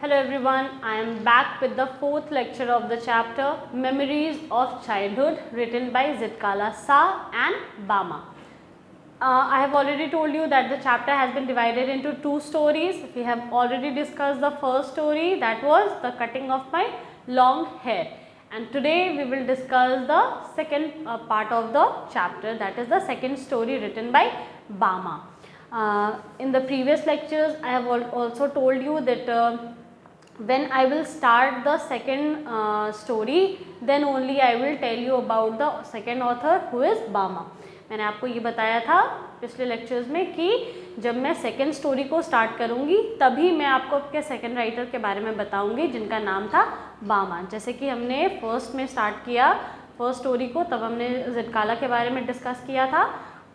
Hello everyone, I am back with the fourth lecture of the chapter Memories of Childhood written by Zitkala Sa and Bama. I have already told you that the chapter has been divided into two stories. We have already discussed the first story, that was the cutting of my long hair, and today we will discuss the second part of the chapter, that is the second story written by Bama. In the previous lectures I have also told you that when I will start the second story, then only I will tell you about the second author who is Bama. मैंने आपको ये बताया था पिछले lectures में कि जब मैं सेकेंड स्टोरी को स्टार्ट करूँगी तभी मैं आपको आपके सेकेंड राइटर के बारे में बताऊँगी जिनका नाम था बामा। जैसे कि हमने फर्स्ट में स्टार्ट किया फर्स्ट स्टोरी को, तब हमने ज़िटकाला के बारे में डिस्कस किया था,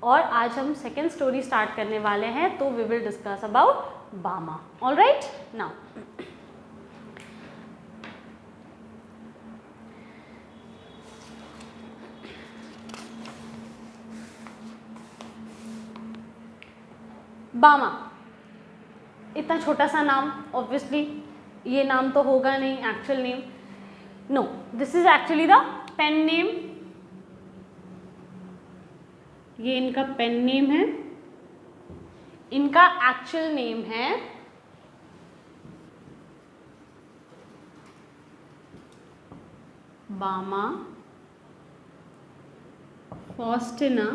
और आज हम सेकेंड स्टोरी स्टार्ट करने वाले हैं, तो वी विल डिस्कस अबाउट बामा। ऑलराइट, नाउ बामा, इतना छोटा सा नाम, ऑब्वियसली ये नाम तो होगा नहीं actual name. No, this is actually the pen name. ये इनका पेन नेम है, इनका एक्चुअल नेम है बामा फॉस्टिना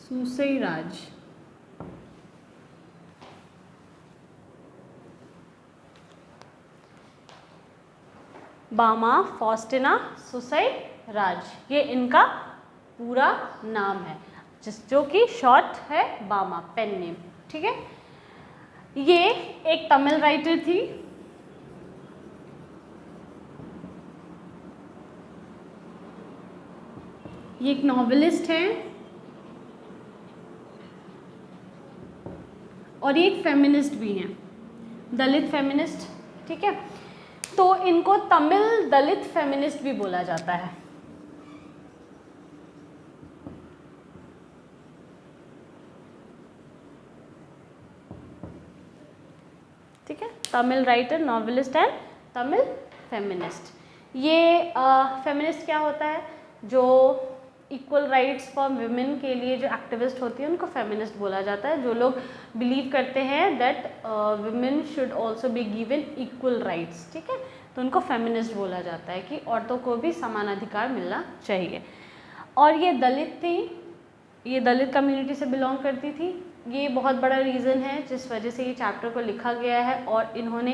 सुसैराज। बामा फॉस्टिना सुसैराज, ये इनका पूरा नाम है, जो कि शॉर्ट है बामा, पेन नेम। ठीक है, ये एक तमिल राइटर थी। ये एक नॉवेलिस्ट है और ये एक फेमिनिस्ट भी हैं, दलित फेमिनिस्ट। ठीक है, तो इनको तमिल दलित फेमिनिस्ट भी बोला जाता है। ठीक है, Tamil writer, novelist and Tamil feminist. ये फेमिनिस्ट क्या होता है? जो इक्वल राइट्स फॉर विमेन के लिए जो एक्टिविस्ट होती है उनको फेमिनिस्ट बोला जाता है। जो लोग बिलीव करते हैं that women should also be given equal rights, ठीक है, तो उनको फेमिनिस्ट बोला जाता है कि औरतों को भी समान अधिकार मिलना चाहिए। और ये दलित थी, ये दलित कम्युनिटी से बिलोंग करती थी। ये बहुत बड़ा रीज़न है जिस वजह से ये चैप्टर को लिखा गया है, और इन्होंने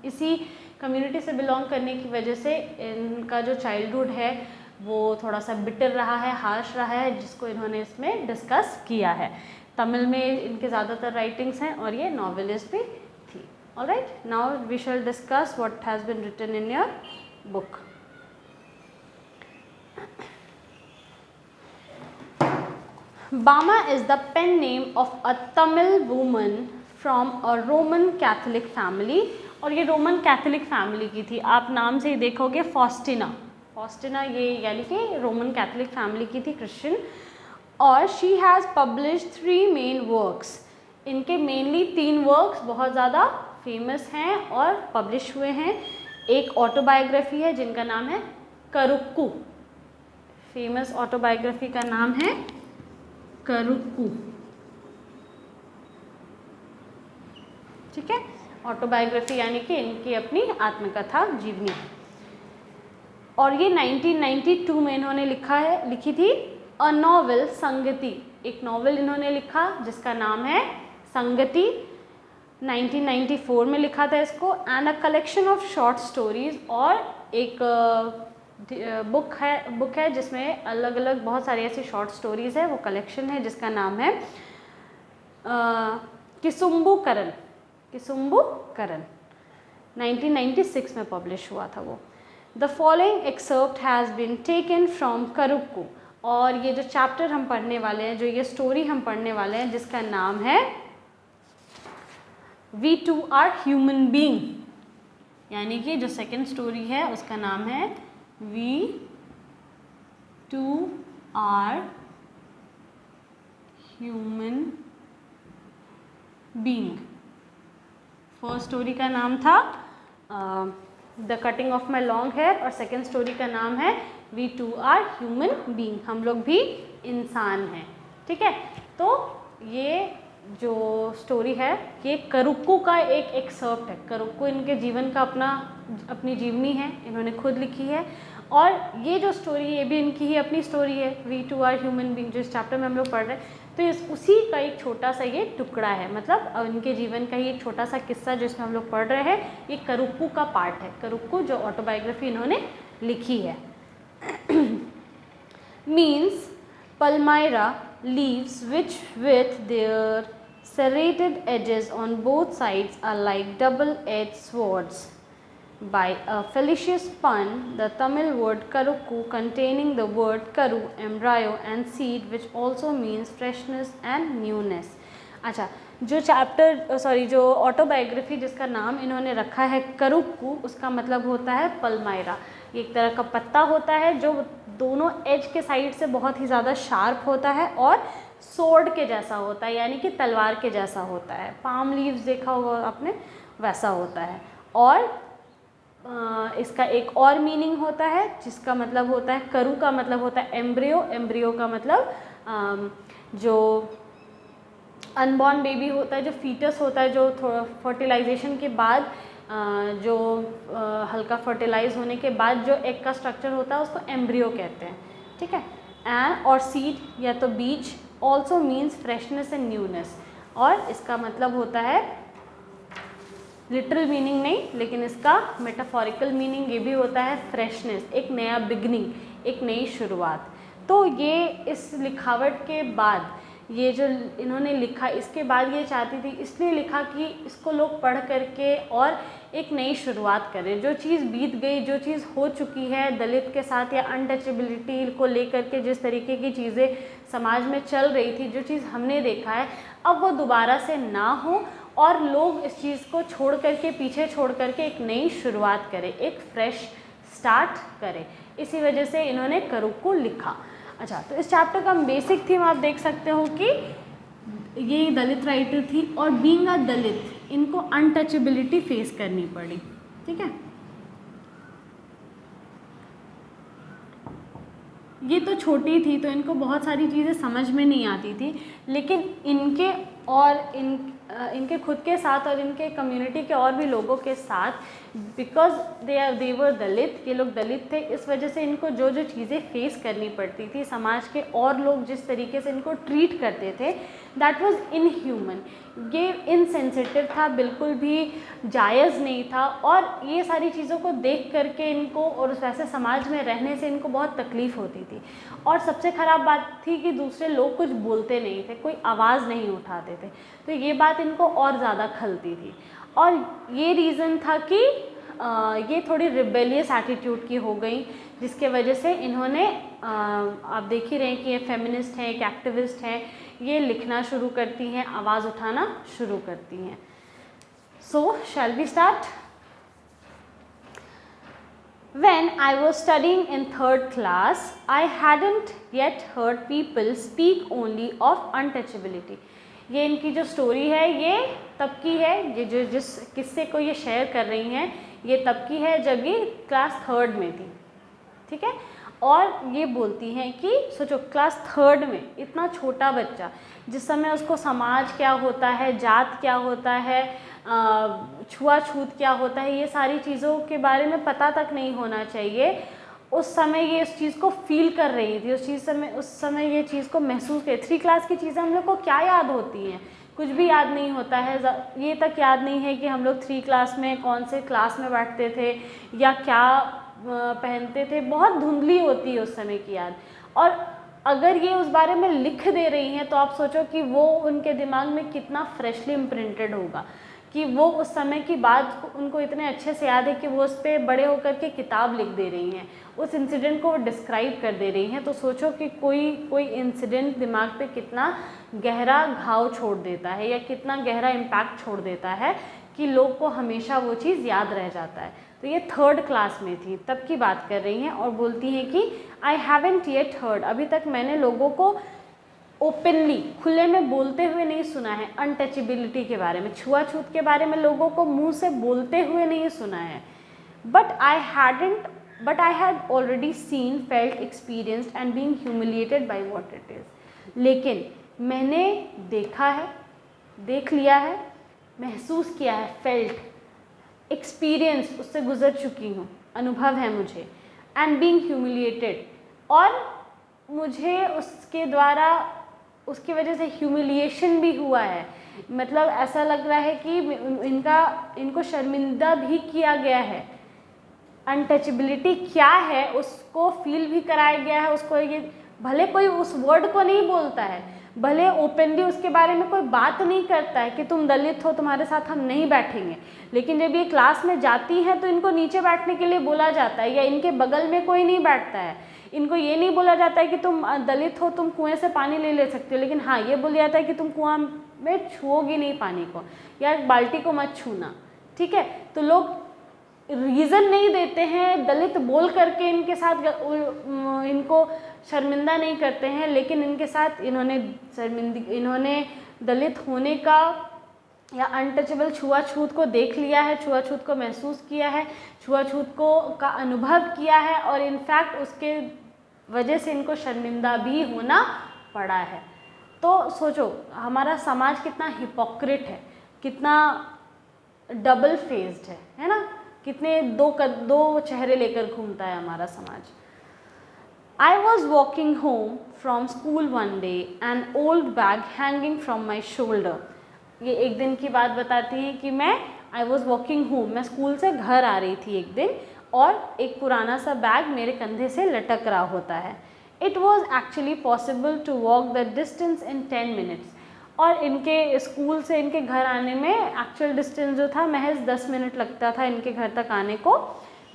इसी कम्युनिटी से बिलोंग करने की वजह से इनका जो चाइल्डहुड है वो थोड़ा सा बिटर रहा है, हार्श रहा है, जिसको इन्होंने इसमें डिस्कस किया है। तमिल में इनके ज़्यादातर राइटिंग्स हैं और ये नॉवेलिस्ट भी थी। Alright, now we shall discuss what has been written in your book. Bama is the pen name of a Tamil woman from a Roman Catholic family, और ये रोमन कैथोलिक फैमिली की थी। आप नाम से ही देखोगे फॉस्टिना, फॉस्टिना ये यानी कि रोमन कैथोलिक फैमिली की थी, क्रिश्चियन। और she has published 3 main works, इनके मेनली 3 वर्क्स बहुत ज़्यादा फेमस हैं और पब्लिश हुए हैं। एक ऑटोबायोग्राफी है जिनका नाम है करुक्कू, फेमस ऑटोबायोग्राफी का नाम है करुक्कू। ठीक है, ऑटोबायोग्राफी यानी कि इनकी अपनी आत्मकथा, जीवनी। और ये 1992 में इन्होंने लिखी थी अ नॉवेल संगति, एक नॉवेल इन्होंने लिखा जिसका नाम है संगति। 1994 में लिखा था इसको। And a collection of short stories, और एक बुक है जिसमें अलग अलग बहुत सारी ऐसी शॉर्ट स्टोरीज है, वो कलेक्शन है जिसका नाम है किसुम्बुकरण। 1996 में पब्लिश हुआ था वो। The following excerpt has been taken from Karukku, और ये जो चैप्टर हम पढ़ने वाले हैं, जो ये स्टोरी हम पढ़ने वाले हैं, जिसका नाम है we too are human being, यानी कि जो सेकेंड स्टोरी है उसका नाम है we too are human being. First story का नाम था the cutting of my long hair और सेकेंड स्टोरी का नाम है we too are human being, हम लोग भी इंसान हैं। ठीक है, तो ये जो स्टोरी है ये करुक्कू का एक एक्सर्प्ट है। करुक्कू इनके जीवन का अपनी जीवनी है, इन्होंने खुद लिखी है। और ये जो स्टोरी है ये भी इनकी ही अपनी स्टोरी है, we too are human being, जो इस चैप्टर में हम लोग पढ़ रहे हैं। तो उसी का एक छोटा सा ये टुकड़ा है, मतलब इनके जीवन का ही एक छोटा सा किस्सा जो इसमें हम लोग पढ़ रहे हैं, ये करुक्कू का पार्ट है। करुक्कू जो ऑटोबायोग्राफी इन्होंने लिखी है। Means Palmyra leaves which with their serrated edges on both sides are like double-edged swords. By a fallacious pun, the Tamil word karukku containing the word karu, embryo and seed which also means freshness and newness. अच्छा, जो autobiography जिसका नाम इन्होंने रखा है करुक्कू, उसका मतलब होता है पल्मायरा। ये एक तरह का पत्ता होता है जो दोनों एज के साइड से बहुत ही ज़्यादा शार्प होता है और सोर्ड के जैसा होता है, यानी कि तलवार के जैसा होता है। पाम लीव्स देखा होगा आपने, वैसा होता है। और इसका एक और मीनिंग होता है जिसका मतलब होता है, करू का मतलब होता है एम्ब्रियो, एम्ब्रियो का मतलब जो अनबॉर्न बेबी होता है, जो फीटस होता है, जो फर्टिलाइजेशन के बाद जो हल्का फर्टिलाइज होने के बाद जो एग का स्ट्रक्चर होता है उसको एम्ब्रियो कहते हैं। ठीक है, एंड और सीड या तो बीज also means freshness and newness, और इसका मतलब होता है, लिटरल मीनिंग नहीं लेकिन इसका मेटाफोरिकल मीनिंग ये भी होता है फ्रेशनेस, एक नया बिगनिंग, एक नई शुरुआत। तो ये इस लिखावट के बाद, ये जो इन्होंने लिखा इसके बाद ये चाहती थी, इसलिए लिखा कि इसको लोग पढ़ करके और एक नई शुरुआत करें। जो चीज़ बीत गई, जो चीज़ हो चुकी है दलित के साथ, या अनटचेबिलिटी को लेकर के जिस तरीके की चीज़ें समाज में चल रही थी, जो चीज़ हमने देखा है, अब वो दोबारा से ना हो और लोग इस चीज़ को छोड़ करके, पीछे छोड़ करके एक नई शुरुआत करें, एक फ्रेश स्टार्ट करें। इसी वजह से इन्होंने करुक्कू लिखा। अच्छा, तो इस चैप्टर का बेसिक थीम आप देख सकते हो कि ये दलित राइटर थी और बीइंग अ दलित इनको अनटचेबिलिटी फेस करनी पड़ी। ठीक है, ये तो छोटी थी तो इनको बहुत सारी चीज़ें समझ में नहीं आती थी, लेकिन इनके और इनके खुद के साथ और इनके कम्युनिटी के और भी लोगों के साथ, बिकॉज दे वर दलित, ये लोग दलित थे, इस वजह से इनको जो जो चीज़ें फेस करनी पड़ती थी, समाज के और लोग जिस तरीके से इनको ट्रीट करते थे, दैट वाज इनह्यूमन। ये इनसेंसिटिव था, बिल्कुल भी जायज़ नहीं था, और ये सारी चीज़ों को देख करके इनको और वैसे समाज में रहने से इनको बहुत तकलीफ़ होती थी। और सबसे ख़राब बात थी कि दूसरे लोग कुछ बोलते नहीं थे, कोई आवाज़ नहीं उठाते थे, तो ये बात इनको और ज़्यादा खलती थी। और ये रीज़न था कि ये थोड़ी रिबेलियस एटीट्यूड की हो गई, जिसके वजह से इन्होंने आप देख ही रहे हैं कि ये फेमिनिस्ट हैं, एक एक्टिविस्ट हैं, ये लिखना शुरू करती हैं, आवाज़ उठाना शुरू करती हैं। So shall we start? When I was studying in 3rd class, I hadn't yet heard people speak only of untouchability. ये इनकी जो स्टोरी है ये तब की है, ये जिस किस्से को ये शेयर कर रही हैं ये तब की है जब ये क्लास 3rd में थी। ठीक है, और ये बोलती हैं कि सोचो क्लास 3rd में इतना छोटा बच्चा, जिस समय उसको समाज क्या होता है, जात क्या होता है, छुआछूत क्या होता है, ये सारी चीज़ों के बारे में पता तक नहीं होना चाहिए, उस समय ये इस चीज़ को फील कर रही थी, उस समय ये चीज़ को महसूस कर। 3 क्लास की चीज़ें हम लोग को क्या याद होती हैं? कुछ भी याद नहीं होता है। ये तक याद नहीं है कि हम लोग 3 क्लास में कौन से क्लास में बैठते थे या क्या पहनते थे, बहुत धुंधली होती है उस समय की याद। और अगर ये उस बारे में लिख दे रही हैं तो आप सोचो कि वो उनके दिमाग में कितना फ्रेशली इम्प्रिंटेड होगा, कि वो उस समय की बात उनको इतने अच्छे से याद है कि वो उस पर बड़े होकर के किताब लिख दे रही हैं, उस इंसिडेंट को वो डिस्क्राइब कर दे रही हैं। तो सोचो कि कोई इंसिडेंट दिमाग पे कितना गहरा घाव छोड़ देता है या कितना गहरा इम्पैक्ट छोड़ देता है कि लोग को हमेशा वो चीज़ याद रह जाता है। तो ये 3rd क्लास में थी, तब की बात कर रही हैं और बोलती हैं कि आई हैवेंट येट हर्ड, अभी तक मैंने लोगों को ओपनली खुले में बोलते हुए नहीं सुना है अनटचेबिलिटी के बारे में, छुआछूत के बारे में लोगों को मुंह से बोलते हुए नहीं सुना है। But I had already seen, felt, experienced and being humiliated by what it is. लेकिन मैंने देखा है, देख लिया है, महसूस किया है, फेल्ट, एक्सपीरियंस, उससे गुजर चुकी हूँ, अनुभव है मुझे, एंड बीइंग ह्यूमिलिएटेड, और मुझे उसके द्वारा, उसकी वजह से ह्यूमिलिएशन भी हुआ है। मतलब ऐसा लग रहा है कि इनको शर्मिंदा भी किया गया है। अनटचेबिलिटी क्या है उसको फील भी कराया गया है। उसको ये, भले कोई उस वर्ड को नहीं बोलता है, भले ओपनली उसके बारे में कोई बात नहीं करता है कि तुम दलित हो, तुम्हारे साथ हम नहीं बैठेंगे, लेकिन जब ये क्लास में जाती हैं तो इनको नीचे बैठने के लिए बोला जाता है, या इनके बगल में कोई नहीं बैठता है। इनको ये नहीं बोला जाता है कि तुम दलित हो, तुम कुएं से पानी ले सकते हो, लेकिन हाँ ये बोला जाता है कि तुम कुआं में छुओगी नहीं पानी को, या बाल्टी को मत छूना। ठीक है, तो लोग रीज़न नहीं देते हैं, दलित बोल करके इनके साथ इनको शर्मिंदा नहीं करते हैं, लेकिन इनके साथ इन्होंने दलित होने का या अनटचेबल छुआछूत को देख लिया है, छुआछूत को महसूस किया है, छुआछूत को का अनुभव किया है, और इनफैक्ट उसके वजह से इनको शर्मिंदा भी होना पड़ा है। तो सोचो हमारा समाज कितना हिपोक्रेट है, कितना डबल फेस्ड है ना, कितने दो चेहरे लेकर घूमता है हमारा समाज। I was walking home from school one day, an old bag hanging from my shoulder. ये एक दिन की बात बताती है कि I was walking home, मैं स्कूल से घर आ रही थी एक दिन, और एक पुराना सा बैग मेरे कंधे से लटक रहा होता है। It was actually possible to walk the distance in 10 minutes. और इनके स्कूल से इनके घर आने में एक्चुअल डिस्टेंस जो था महज 10 मिनट लगता था इनके घर तक आने को,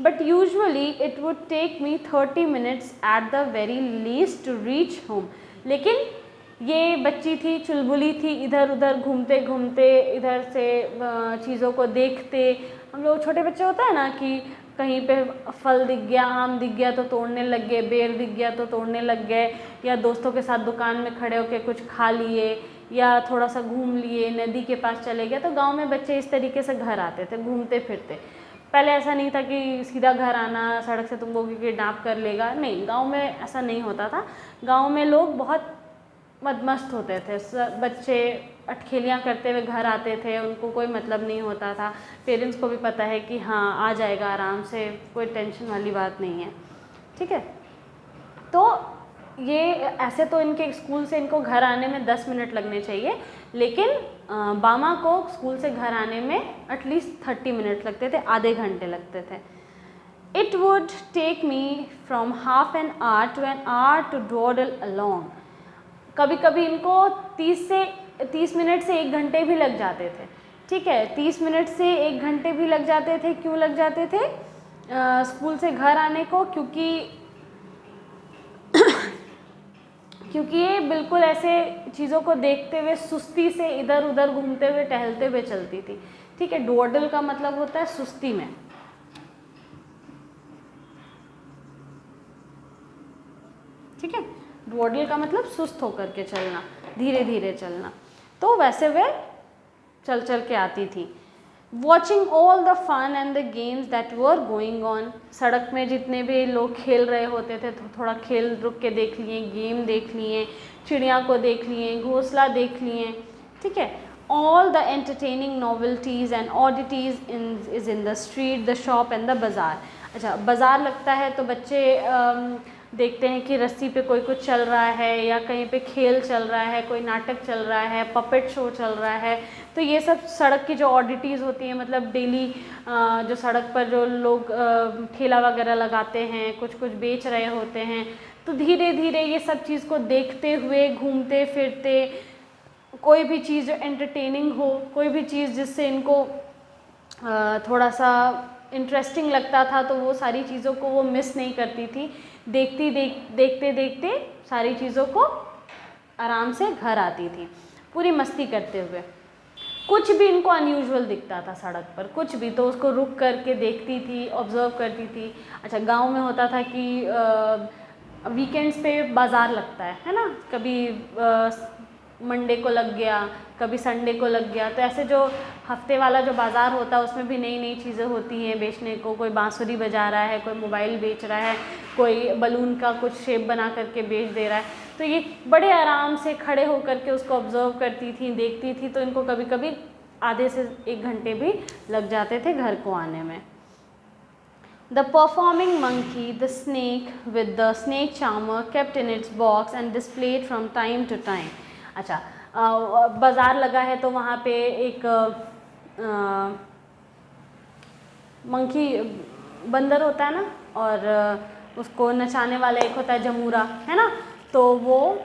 but usually it would take me 30 minutes at the very least to reach home. लेकिन ये बच्ची थी, चुलबुली थी, इधर उधर घूमते घूमते, इधर से चीज़ों को देखते, हम लोग छोटे बच्चे होता है ना कि कहीं पे फल दिख गया, आम दिख गया तो तोड़ने लग गए, बेर दिख गया तो तोड़ने लग गए, या दोस्तों के साथ दुकान में खड़े होकर कुछ खा लिए, या थोड़ा सा घूम लिए, नदी के पास चले गए। तो गांव में बच्चे इस तरीके से घर आते थे घूमते फिरते। पहले ऐसा नहीं था कि सीधा घर आना, सड़क से तुमको किडनैप कर लेगा, नहीं, गांव में ऐसा नहीं होता था। गांव में लोग बहुत मदमस्त होते थे, बच्चे अटखेलियाँ करते हुए घर आते थे, उनको कोई मतलब नहीं होता था, पेरेंट्स को भी पता है कि हाँ आ जाएगा आराम से, कोई टेंशन वाली बात नहीं है। ठीक है, तो ये ऐसे तो इनके स्कूल से इनको घर आने में 10 मिनट लगने चाहिए, लेकिन बामा को स्कूल से घर आने में एटलीस्ट 30 मिनट लगते थे, आधे घंटे लगते थे। It would take me from half an hour to an hour to dawdle along. कभी कभी इनको 30 मिनट से 1 घंटे भी लग जाते थे। ठीक है, 30 मिनट से 1 घंटे भी लग जाते थे। क्यों लग जाते थे स्कूल से घर आने को? क्योंकि ये बिल्कुल ऐसे चीज़ों को देखते हुए सुस्ती से इधर उधर घूमते हुए टहलते हुए चलती थी। ठीक है, डॉडल का मतलब होता है सुस्ती में। ठीक है, डॉडल का मतलब सुस्त होकर के चलना, धीरे धीरे चलना। तो वैसे वे चल चल के आती थी। Watching all the fun and the games that were going on. सड़क में जितने भी लोग खेल रहे होते थे तो थोड़ा खेल रुक के देख लिए, गेम देख लिए, चिड़िया को देख लिए, घोंसला देख लिए। ठीक है, all the entertaining novelties and oddities is in the street, the shop and the bazaar. अच्छा, बाज़ार लगता है तो बच्चे देखते हैं कि रस्सी पे कोई कुछ चल रहा है, या कहीं पे खेल चल रहा है, कोई नाटक चल रहा है, पपेट शो चल रहा है। तो ये सब सड़क की जो ऑडिटीज़ होती हैं, मतलब डेली जो सड़क पर जो लोग ठेला वगैरह लगाते हैं, कुछ कुछ बेच रहे होते हैं, तो धीरे धीरे ये सब चीज़ को देखते हुए, घूमते फिरते, कोई भी चीज़ जो एंटरटेनिंग हो, कोई भी चीज़ जिससे इनको थोड़ा सा इंटरेस्टिंग लगता था, तो वो सारी चीज़ों को वो मिस नहीं करती थी। देखते देखते सारी चीज़ों को आराम से घर आती थी, पूरी मस्ती करते हुए। कुछ भी इनको अनयूजुअल दिखता था सड़क पर, कुछ भी, तो उसको रुक करके देखती थी, ऑब्जर्व करती थी। अच्छा, गांव में होता था कि वीकेंड्स पे बाज़ार लगता है ना, कभी मंडे को लग गया, कभी संडे को लग गया, तो ऐसे जो हफ्ते वाला जो बाज़ार होता है उसमें भी नई नई चीज़ें होती हैं बेचने को। कोई बांसुरी बजा रहा है, कोई मोबाइल बेच रहा है, कोई बलून का कुछ शेप बना करके बेच दे रहा है। तो ये बड़े आराम से खड़े होकर के उसको ऑब्ज़र्व करती थी, देखती थी, तो इनको कभी कभी आधे से 1 घंटे भी लग जाते थे घर को आने में। The performing monkey, the snake with the snake charmer kept in its box and displayed from time to time. अच्छा, बाज़ार लगा है तो वहाँ पे एक मंकी बंदर होता है ना, और उसको नचाने वाला एक होता है जमूरा, है ना, तो वो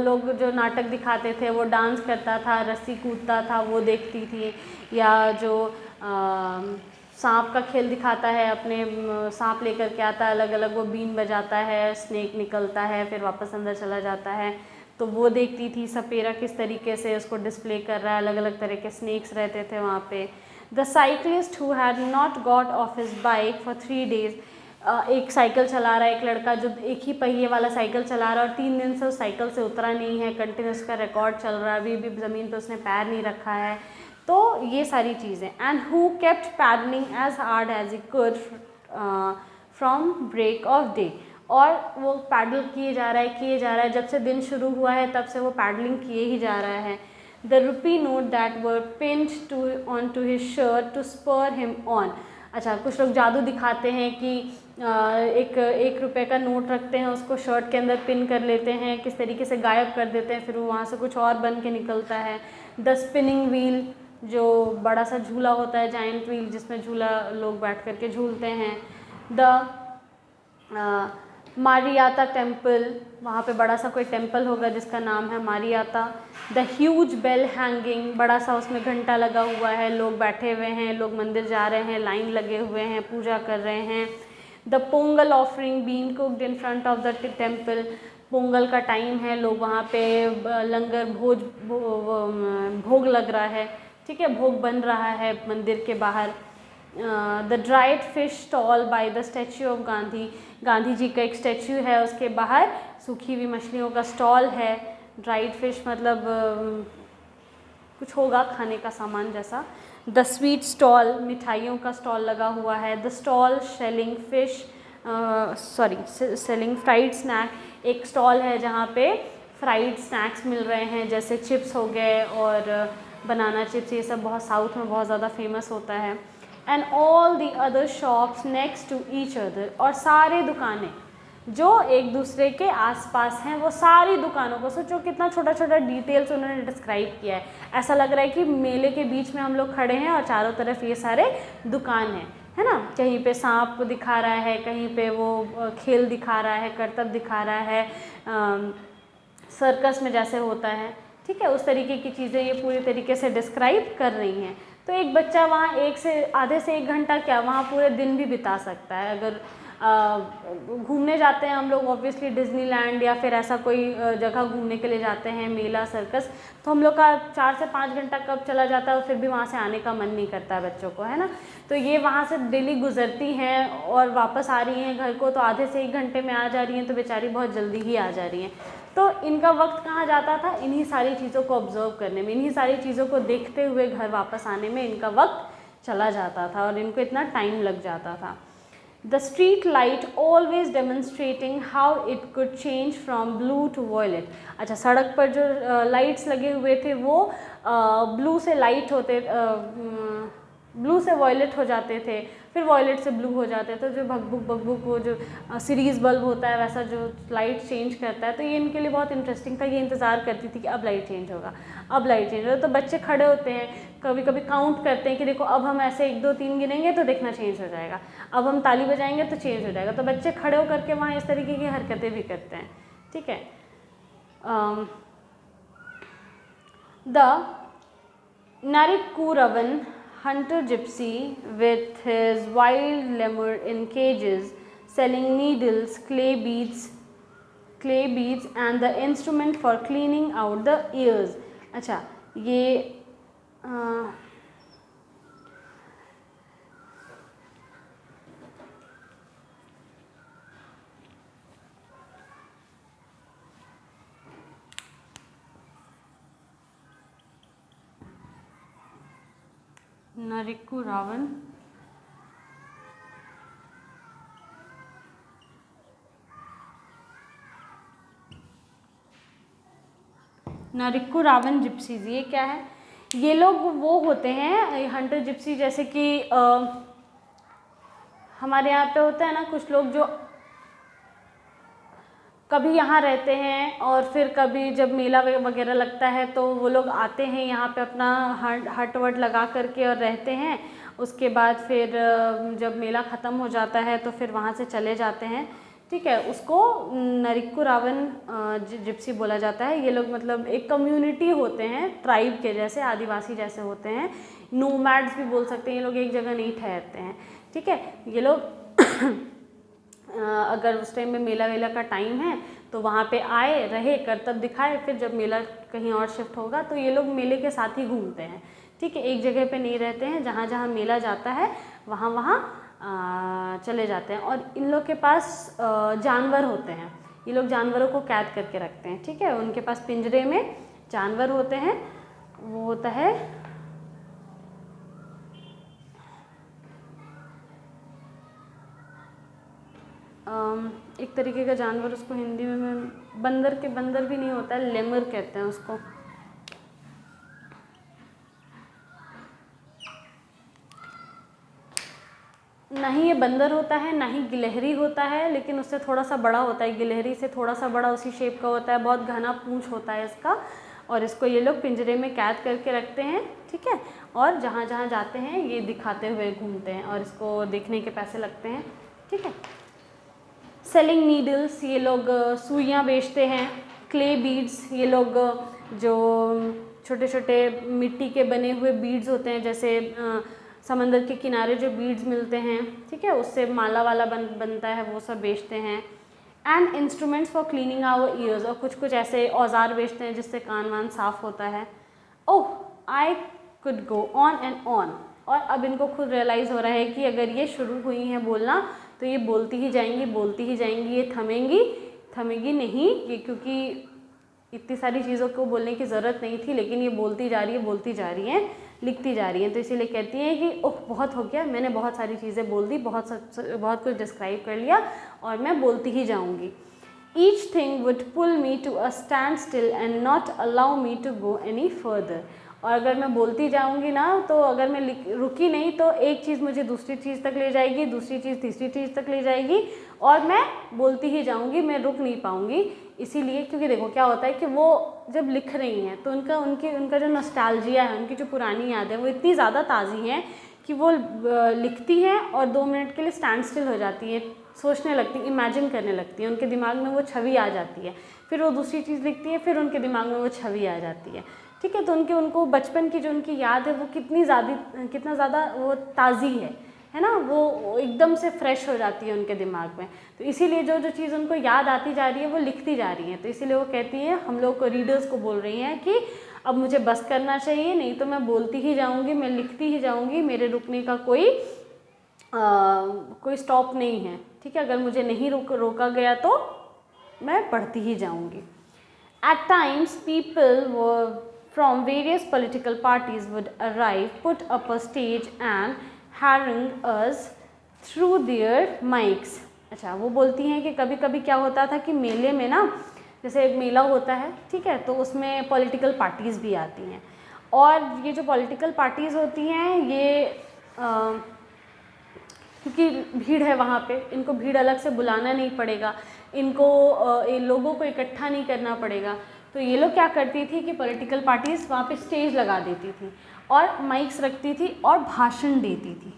लोग जो नाटक दिखाते थे, वो डांस करता था, रस्सी कूदता था, वो देखती थी। या जो सांप का खेल दिखाता है, अपने सांप लेकर के आता है अलग अलग, वो बीन बजाता है, स्नेक निकलता है, फिर वापस अंदर चला जाता है, तो वो देखती थी। सपेरा किस तरीके से उसको डिस्प्ले कर रहा है, अलग अलग तरह के स्नेक्स रहते थे वहाँ पे। The cyclist who had not got off his bike for 3 days, एक साइकिल चला रहा है, एक लड़का जो एक ही पहिए वाला साइकिल चला रहा है और 3 दिन से उस साइकिल से उतरा नहीं है, कंटिन्यूस का रिकॉर्ड चल रहा है, अभी भी ज़मीन पर उसने पैर नहीं रखा है। तो ये सारी चीज़ें। And who kept paddling as hard as he could from break of day, और वो पैडल किए जा रहा है, जब से दिन शुरू हुआ है तब से वो पैडलिंग किए ही जा रहा है। The rupee note that were pinned on to his shirt to spur him on. अच्छा, कुछ लोग जादू दिखाते हैं कि एक रुपए का नोट रखते हैं, उसको शर्ट के अंदर पिन कर लेते हैं, किस तरीके से गायब कर देते हैं, फिर वो वहाँ से कुछ और बन के निकलता है। द स्पिनिंग व्हील, जो बड़ा सा झूला होता है, जाइंट व्हील, जिसमें झूला लोग बैठ करके झूलते हैं। द मारियाता टेम्पल, वहाँ पे बड़ा सा कोई टेम्पल होगा जिसका नाम है मारियाता। द ह्यूज बेल हैंगिंग, बड़ा सा उसमें घंटा लगा हुआ है, लोग बैठे हुए हैं, लोग मंदिर जा रहे हैं, लाइन लगे हुए हैं, पूजा कर रहे हैं। The Pongal offering been cooked in front of the temple, Pongal का टाइम है, लोग वहाँ पे लंगर भोग लग रहा है, ठीक है, भोग बन रहा है मंदिर के बाहर। The dried fish stall by the statue of Gandhi, Gandhi ji का एक स्टैच्यू है, उसके बाहर सूखी हुई मछलियों का स्टॉल है। ड्राइड फिश मतलब कुछ होगा खाने का सामान जैसा। द स्वीट स्टॉल, मिठाइयों का स्टॉल लगा हुआ है। The stall selling fish selling fried snack, एक स्टॉल है जहाँ पे फ्राइड स्नैक्स मिल रहे हैं, जैसे चिप्स हो गए और बनाना चिप्स, ये सब बहुत साउथ में बहुत ज़्यादा फेमस होता है। And all the other shops next to each other, और सारे दुकानें जो एक दूसरे के आसपास हैं, वो सारी दुकानों को, सोचो कितना छोटा छोटा डिटेल्स उन्होंने डिस्क्राइब किया है। ऐसा लग रहा है कि मेले के बीच में हम लोग खड़े हैं और चारों तरफ ये सारे दुकान हैं, है ना। कहीं पे सांप दिखा रहा है, कहीं पे वो खेल दिखा रहा है, करतब दिखा रहा है, सर्कस में जैसे होता है, ठीक है, उस तरीके की चीज़ें ये पूरी तरीके से डिस्क्राइब कर रही हैं। तो एक बच्चा वहाँ आधे से 1 घंटा क्या, वहाँ पूरे दिन भी बिता सकता है। अगर घूमने जाते हैं हम लोग ऑब्वियसली डिज्नीलैंड या फिर ऐसा कोई जगह घूमने के लिए जाते हैं, मेला सर्कस, तो हम लोग का 4 से 5 घंटा कब चला जाता है और फिर भी वहाँ से आने का मन नहीं करता है बच्चों को, है ना। तो ये वहाँ से डेली गुजरती हैं और वापस आ रही हैं घर को, तो आधे से 1 घंटे में आ जा रही हैं, तो बेचारी बहुत जल्दी ही आ जा रही हैं। तो इनका वक्त कहाँ जाता था, इन्हीं सारी चीज़ों को ऑब्जर्व करने में, इन्हीं सारी चीज़ों को देखते हुए घर वापस आने में इनका वक्त चला जाता था और इनको इतना टाइम लग जाता था। The street light always demonstrating how it could change from blue to violet. अच्छा, सड़क पर जो लाइट्स लगे हुए थे वो ब्लू से लाइट होते, ब्लू से वॉयलेट हो जाते थे, फिर वॉयलेट से ब्लू हो जाते थे। जो भगभुक वो जो सीरीज़ बल्ब होता है वैसा जो लाइट चेंज करता है, तो ये इनके लिए बहुत इंटरेस्टिंग था। ये इंतज़ार करती थी कि अब लाइट चेंज होगा, अब लाइट चेंज होगा। तो बच्चे खड़े होते हैं, कभी कभी काउंट करते हैं कि देखो अब हम ऐसे 1 2 3 गिनेंगे तो देखना चेंज हो जाएगा, अब हम ताली बजाएंगे तो चेंज हो जाएगा। तो बच्चे खड़े होकर के वहाँ इस तरीके की हरकतें भी करते हैं, ठीक है। The Narikuravan hunter gypsy with his wild lemur in cages selling needles, clay beads and the instrument for cleaning out the ears. अच्छा, ये नरिक्कू रावण जिप्सीज, ये क्या है? ये लोग वो होते हैं हंटर जिप्सी, जैसे कि हमारे यहाँ पे होता है ना कुछ लोग जो कभी यहाँ रहते हैं और फिर कभी जब मेला वगैरह लगता है तो वो लोग आते हैं यहाँ पे अपना हट वट लगा करके और रहते हैं। उसके बाद फिर जब मेला ख़त्म हो जाता है तो फिर वहाँ से चले जाते हैं, ठीक है। उसको नरिक्कू रावण जिप्सी बोला जाता है। ये लोग मतलब एक कम्युनिटी होते हैं, ट्राइब के जैसे, आदिवासी जैसे होते हैं, नोमैड्स भी बोल सकते हैं। ये लोग एक जगह नहीं ठहरते हैं, ठीक है। ये लोग अगर उस टाइम में मेला वेला का टाइम है तो वहाँ पे आए, रहे, करतब दिखाए, फिर जब मेला कहीं और शिफ्ट होगा तो ये लोग मेले के साथ ही घूमते हैं, ठीक है। एक जगह पे नहीं रहते हैं, जहाँ जहाँ मेला जाता है वहाँ वहाँ चले जाते हैं। और इन लोग के पास जानवर होते हैं, ये लोग जानवरों को कैद करके रखते हैं, ठीक है। उनके पास पिंजरे में जानवर होते हैं, वो होता है एक तरीके का जानवर, उसको हिंदी में बंदर भी नहीं होता है, लेमर कहते हैं उसको। ना ही ये बंदर होता है, ना ही गिलहरी होता है, लेकिन उससे थोड़ा सा बड़ा होता है, गिलहरी से थोड़ा सा बड़ा उसी शेप का होता है, बहुत घना पूंछ होता है इसका। और इसको ये लोग पिंजरे में कैद करके रखते हैं, ठीक है। और जहाँ जहाँ जाते हैं ये दिखाते हुए घूमते हैं और इसको देखने के पैसे लगते हैं, ठीक है। सेलिंग नीडल्स, ये लोग सुइयाँ बेचते हैं। क्ले बीड्स, ये लोग जो छोटे छोटे मिट्टी के बने हुए बीड्स होते हैं, जैसे समंदर के किनारे जो बीड्स मिलते हैं, ठीक है, उससे माला वाला बनता है, वो सब बेचते हैं। And instruments for cleaning our ears, और कुछ कुछ ऐसे औजार बेचते हैं जिससे कान वान साफ होता है। Oh, I could go on and on. और अब इनको खुद रियलाइज़ हो रहा है कि अगर ये शुरू हुई हैं बोलना तो ये बोलती ही जाएंगी, ये थमेगी नहीं ये, क्योंकि इतनी सारी चीज़ों को बोलने की ज़रूरत नहीं थी, लेकिन ये बोलती जा रही हैं, लिखती जा रही हैं। तो इसीलिए कहती हैं कि ओह बहुत हो गया, मैंने बहुत सारी चीज़ें बोल दी, बहुत कुछ डिस्क्राइब कर लिया और मैं बोलती ही जाऊँगी। Each thing would pull me to a standstill and not allow me to go any further. और अगर मैं बोलती जाऊँगी ना, तो अगर मैं रुकी नहीं तो एक चीज़ मुझे दूसरी चीज़ तक ले जाएगी, दूसरी चीज़ तीसरी चीज़ तक ले जाएगी, और मैं बोलती ही जाऊँगी, मैं रुक नहीं पाऊँगी। इसीलिए क्योंकि देखो क्या होता है कि वो जब लिख रही हैं तो उनका जो नॉस्टैल्जिया है, उनकी जो पुरानी याद है, वो इतनी ज़्यादा ताज़ी हैं कि वो लिखती हैं और 2 मिनट के लिए स्टैंड स्टिल हो जाती है, सोचने लगती, इमेजिन करने लगती है, उनके दिमाग में वो छवि आ जाती है। फिर वो दूसरी चीज़ लिखती है, फिर उनके दिमाग में वो छवि आ जाती है, ठीक है। तो उनको बचपन की जो उनकी याद है वो कितना ज़्यादा वो ताज़ी है ना, वो एकदम से फ्रेश हो जाती है उनके दिमाग में। तो इसीलिए जो चीज़ उनको याद आती जा रही है वो लिखती जा रही है। तो इसीलिए वो कहती हैं, हम लोग को, रीडर्स को बोल रही हैं कि अब मुझे बस करना चाहिए, नहीं तो मैं बोलती ही जाऊँगी, मैं लिखती ही जाऊँगी, मेरे रुकने का कोई स्टॉप नहीं है, ठीक है। अगर मुझे नहीं रोका गया तो मैं पढ़ती ही जाऊँगी। At times, people from various political parties would arrive, put up a stage and harangue us through their mics. अच्छा, वो बोलती हैं कि कभी कभी क्या होता था कि मेले में ना, जैसे एक मेला होता है, ठीक है, तो उसमें पॉलिटिकल पार्टीज़ भी आती हैं। और ये जो पॉलिटिकल पार्टीज़ होती हैं ये क्योंकि भीड़ है वहाँ पे, इनको भीड़ अलग से बुलाना नहीं पड़ेगा, इनको लोगों को इकट्ठा नहीं करना पड़ेगा। तो ये लोग क्या करती थी कि पॉलिटिकल पार्टीज़ वहाँ पे स्टेज लगा देती थी और माइक्स रखती थी और भाषण देती थी।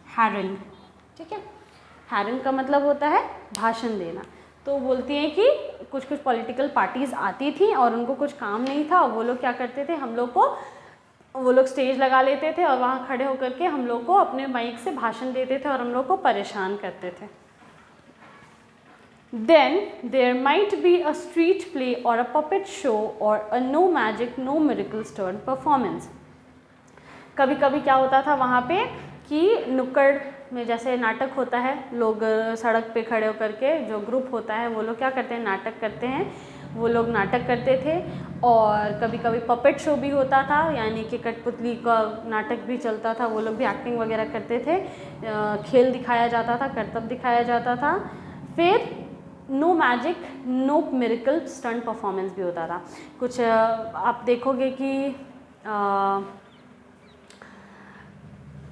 हैरंग, ठीक है, हैरंग का मतलब होता है भाषण देना। तो बोलती हैं कि कुछ पॉलिटिकल पार्टीज़ आती थी और उनको कुछ काम नहीं था, वो लोग क्या करते थे, वो लोग स्टेज लगा लेते थे और वहाँ खड़े होकर के हम लोग को अपने माइक से भाषण देते थे और हम लोग को परेशान करते थे। Then there might be a street play or a puppet show or a no magic, no miracles turn performance. कभी कभी क्या होता था वहाँ पे कि नुक्कड़ में जैसे नाटक होता है, लोग सड़क पे खड़े होकर के, जो ग्रुप होता है वो लोग क्या करते हैं, नाटक करते हैं। वो लोग नाटक करते थे। और कभी कभी पपेट शो भी होता था, यानी कि कठपुतली का नाटक भी चलता था, वो लोग भी एक्टिंग वगैरह करते थे, खेल दिखाया जाता था, करतब दिखाया जाता था। फिर no magic no miracle stunt performance भी होता था। कुछ आप देखोगे कि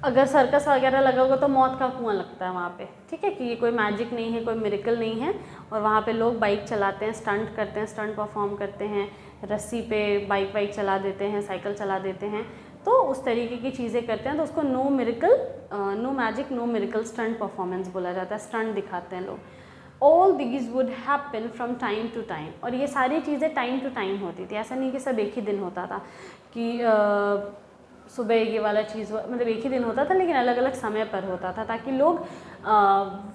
अगर सर्कस वगैरह लगा होगा तो मौत का कुआं लगता है वहाँ पे, ठीक है, कि ये कोई मैजिक नहीं है, कोई मिरेकल नहीं है। और वहाँ पे लोग बाइक चलाते हैं, स्टंट करते हैं, स्टंट परफॉर्म करते हैं, रस्सी पे बाइक वाइक चला देते हैं, साइकिल चला देते हैं, तो उस तरीके की चीज़ें करते हैं। तो उसको no miracle no magic no miracle stunt performance बोला जाता है, स्टंट दिखाते हैं लोग। All these would happen from time to time, और ये सारी चीज़ें टाइम टू टाइम होती थी, ऐसा नहीं कि सब एक ही दिन होता था कि सुबह ये वाला चीज़ मतलब एक ही दिन होता था, लेकिन अलग अलग समय पर होता था, ताकि लोग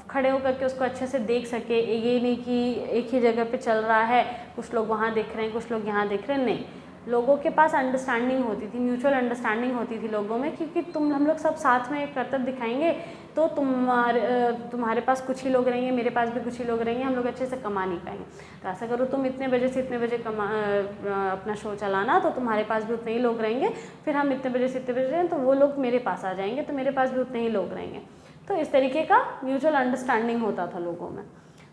खड़े होकर के उसको अच्छे से देख सके। ये नहीं कि एक ही जगह पे चल रहा है, कुछ लोग वहाँ देख रहे हैं, कुछ लोग यहाँ देख रहे हैं, नहीं, लोगों के पास अंडरस्टैंडिंग होती थी, म्यूचुअल अंडरस्टैंडिंग होती थी लोगों में, क्योंकि हम लोग सब साथ में एक करतब दिखाएंगे तो तुम्हारे पास कुछ ही लोग रहेंगे, मेरे पास भी कुछ ही लोग रहेंगे, हम लोग अच्छे से कमा नहीं पाएंगे। तो ऐसा करो, तुम इतने बजे से इतने बजे अपना शो चलाना, तो तुम्हारे पास भी उतने ही लोग रहेंगे, फिर हम इतने बजे से इतने बजे रहें तो वो लोग मेरे पास आ जाएंगे, तो मेरे पास भी उतने ही लोग रहेंगे। तो इस तरीके का म्यूचुअल अंडरस्टैंडिंग होता था लोगों में।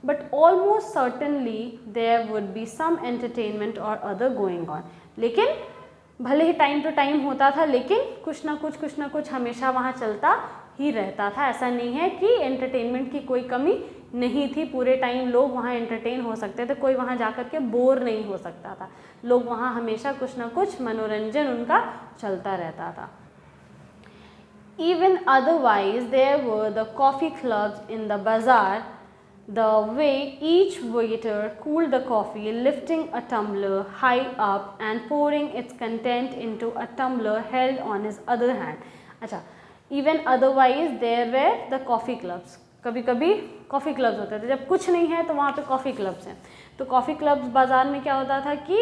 But almost certainly there would be some entertainment or other going on, लेकिन भले ही टाइम टू टाइम होता था, लेकिन कुछ ना कुछ हमेशा वहाँ चलता ही रहता था। ऐसा नहीं है कि एंटरटेनमेंट की कोई कमी नहीं थी, पूरे टाइम लोग वहाँ एंटरटेन हो सकते थे, कोई वहाँ जाकर के बोर नहीं हो सकता था, लोग वहाँ हमेशा कुछ ना कुछ मनोरंजन उनका चलता रहता था। Even otherwise, there were the coffee clubs in the bazaar, the way each waiter cooled the coffee, lifting a tumbler high up and pouring its content into a tumbler held on his other hand. अच्छा, even otherwise there were the coffee clubs. कभी कभी coffee clubs होते थे, जब कुछ नहीं है तो वहाँ पे कॉफ़ी क्लब्स हैं। तो कॉफ़ी क्लब्स बाज़ार में क्या होता था कि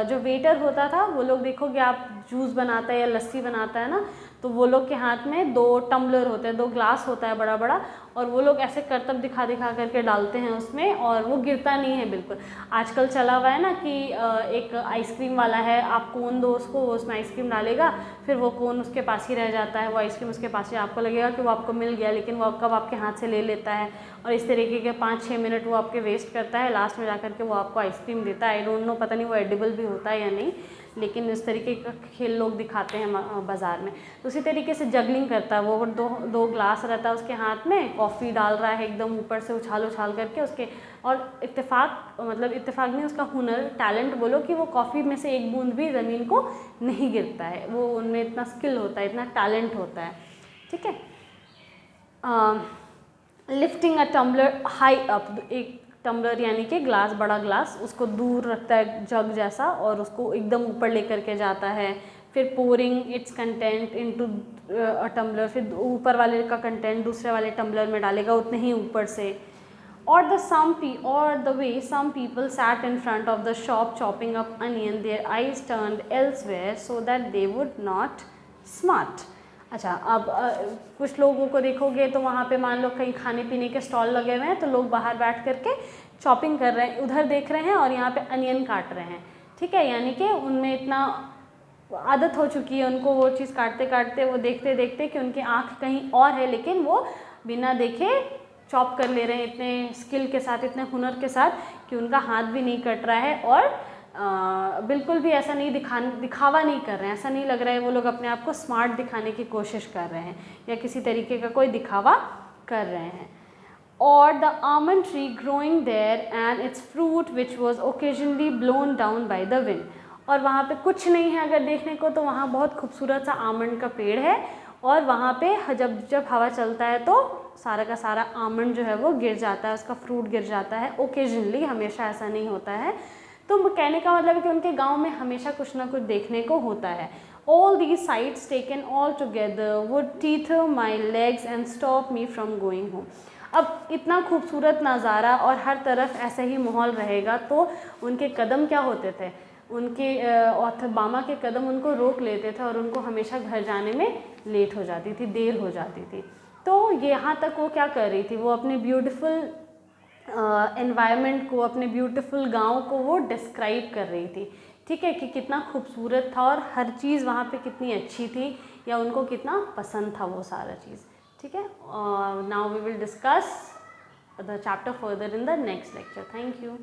जो वेटर होता था, वो लोग देखोगे आप, जूस बनाता है या लस्सी बनाता है ना, तो वो लोग के हाथ में 2 टम्बलर होते हैं, 2 ग्लास होता है बड़ा बड़ा, और वो लोग ऐसे करतब दिखा दिखा करके डालते हैं उसमें, और वो गिरता नहीं है बिल्कुल। आजकल चला हुआ है ना कि एक आइसक्रीम वाला है, आप कोन दो उसको, वो उसमें आइसक्रीम डालेगा, फिर वो कोन उसके पास ही रह जाता है, वो आइसक्रीम उसके पास ही, आपको लगेगा कि वो आपको मिल गया, लेकिन वो कब आपके हाथ से ले लेता है, और इस तरीके के 5-6 मिनट वो आपके वेस्ट करता है, लास्ट में जाकर के वो आपको आइसक्रीम देता है। आई डोंट नो, पता नहीं वो एडिबल भी होता है या नहीं, लेकिन इस तरीके का खेल लोग दिखाते हैं बाज़ार में। तो उसी तरीके से जगलिंग करता है वो, दो ग्लास रहता है उसके हाथ में, कॉफ़ी डाल रहा है एकदम ऊपर से उछाल करके उसके, और इत्तेफाक नहीं, उसका हुनर, टैलेंट बोलो, कि वो कॉफ़ी में से एक बूंद भी ज़मीन को नहीं गिरता है, वो उनमें इतना स्किल होता है, इतना टैलेंट होता है, ठीक है। Lifting a tumbler high up, एक टम्बलर यानी कि ग्लास, बड़ा ग्लास, उसको दूर रखता है जग जैसा, और उसको एकदम ऊपर लेकर के जाता है। फिर pouring its content into a tumbler, फिर ऊपर वाले का कंटेंट दूसरे वाले टम्बलर में डालेगा उतने ही ऊपर से। और the way some people sat in front of the shop chopping up onion, their eyes turned elsewhere so that they would not smart. अच्छा, अब कुछ लोगों को देखोगे तो वहाँ पे मान लो कहीं खाने पीने के स्टॉल लगे हुए हैं, तो लोग बाहर बैठ करके चॉपिंग कर रहे हैं, उधर देख रहे हैं और यहाँ पे अनियन काट रहे हैं, ठीक है, यानी कि उनमें इतना आदत हो चुकी है उनको, वो चीज़ काटते काटते, वो देखते देखते कि उनकी आँख कहीं और है, लेकिन वो बिना देखे चॉप कर ले रहे हैं, इतने स्किल के साथ, इतने हुनर के साथ, कि उनका हाथ भी नहीं कट रहा है, और बिल्कुल भी ऐसा नहीं दिखावा नहीं कर रहे हैं, ऐसा नहीं लग रहा है वो लोग अपने आप को स्मार्ट दिखाने की कोशिश कर रहे हैं या किसी तरीके का कोई दिखावा कर रहे हैं। और the almond tree growing there and its fruit which was occasionally blown down by the wind, और वहाँ पे कुछ नहीं है अगर देखने को, तो वहाँ बहुत खूबसूरत सा आमंड का पेड़ है, और वहाँ पे जब हवा चलता है तो सारा का सारा आमंड जो है वो गिर जाता है, उसका फ्रूट गिर जाता है, ओकेजनली, हमेशा ऐसा नहीं होता है। तो कहने का मतलब है कि उनके गांव में हमेशा कुछ ना कुछ देखने को होता है। All these sights taken all together would tether my legs and stop me from going home. अब इतना खूबसूरत नज़ारा और हर तरफ ऐसे ही माहौल रहेगा, तो उनके कदम क्या होते थे, उनके ऑथर बामा के कदम उनको रोक लेते थे, और उनको हमेशा घर जाने में लेट हो जाती थी, देर हो जाती थी। तो यहाँ तक वो क्या कर रही थी, वो अपने ब्यूटीफुल एनवायरनमेंट को, अपने ब्यूटीफुल गांव को वो डिस्क्राइब कर रही थी, ठीक है, कि कितना खूबसूरत था और हर चीज़ वहाँ पे कितनी अच्छी थी या उनको कितना पसंद था वो सारा चीज़, ठीक है. Now we will discuss the chapter further in the next lecture. Thank you.